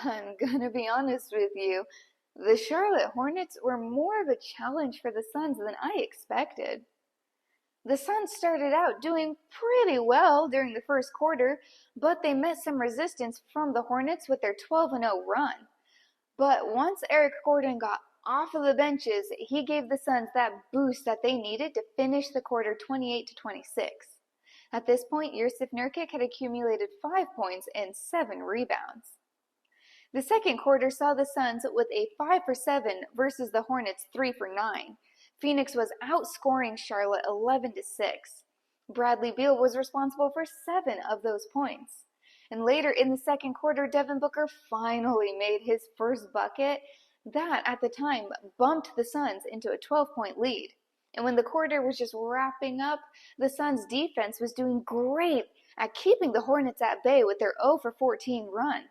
I'm gonna be honest with you. The Charlotte Hornets were more of a challenge for the Suns than I expected. The Suns started out doing pretty well during the first quarter, but they met some resistance from the Hornets with their 12-0 run. But once Eric Gordon got off of the benches, he gave the Suns that boost that they needed to finish the quarter 28-26. At this point, Jusuf Nurkic had accumulated 5 points and 7 rebounds. The second quarter saw the Suns with a 5 for 7 versus the Hornets 3 for 9. Phoenix was outscoring Charlotte 11-6. Bradley Beal was responsible for 7 of those points. And later in the second quarter, Devin Booker finally made his first bucket. That, at the time, bumped the Suns into a 12-point lead. And when the quarter was just wrapping up, the Suns' defense was doing great at keeping the Hornets at bay with their 0 for 14 run.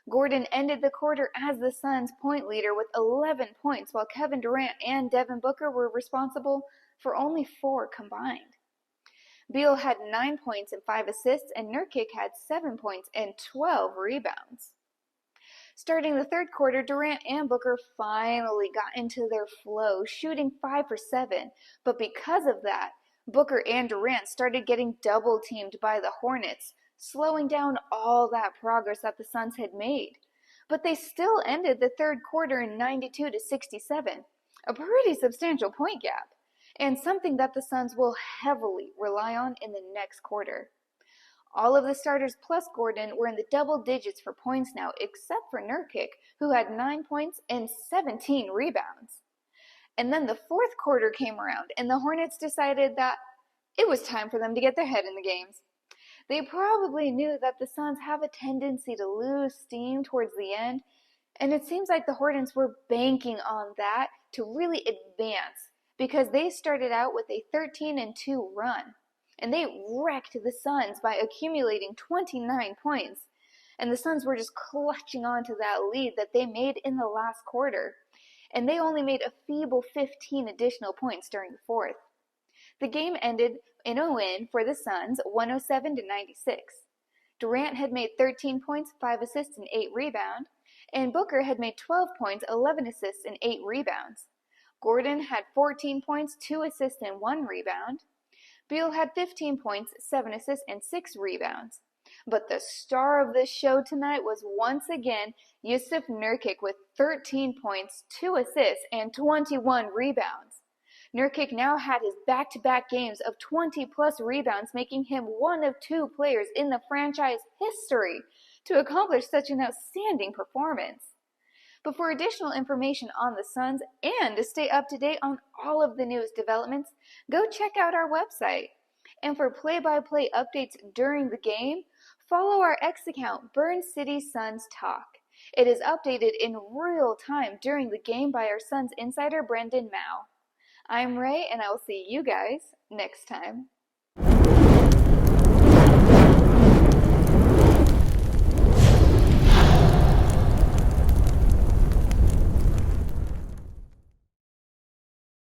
Gordon ended the quarter as the Suns' point leader with 11 points, while Kevin Durant and Devin Booker were responsible for only 4 combined. Beal had 9 points and 5 assists, and Nurkic had 7 points and 12 rebounds. Starting the third quarter, Durant and Booker finally got into their flow, shooting 5 for 7. But because of that, Booker and Durant started getting double-teamed by the Hornets, slowing down all that progress that the Suns had made. But they still ended the third quarter in 92-67, a pretty substantial point gap, and something that the Suns will heavily rely on in the next quarter. All of the starters plus Gordon were in the double digits for points now, except for Nurkic, who had 9 points and 17 rebounds. And then the fourth quarter came around, and the Hornets decided that it was time for them to get their head in the games. They probably knew that the Suns have a tendency to lose steam towards the end, and it seems like the Hornets were banking on that to really advance, because they started out with a 13-2 run, and they wrecked the Suns by accumulating 29 points, and the Suns were just clutching onto that lead that they made in the last quarter, and they only made a feeble 15 additional points during the fourth. The game ended in a win for the Suns, 107-96. Durant had made 13 points, 5 assists, and 8 rebounds, and Booker had made 12 points, 11 assists, and 8 rebounds. Gordon had 14 points, 2 assists, and 1 rebound. Beal had 15 points, 7 assists, and 6 rebounds. But the star of the show tonight was once again Jusuf Nurkic with 13 points, 2 assists, and 21 rebounds. Nurkic now had his back-to-back games of 20-plus rebounds, making him one of 2 players in the franchise history to accomplish such an outstanding performance. But for additional information on the Suns and to stay up to date on all of the newest developments, go check out our website. And for play-by-play updates during the game, follow our X account, Burn City Suns Talk. It is updated in real time during the game by our Suns insider, Brendan Mao. I'm Ray, and I will see you guys next time.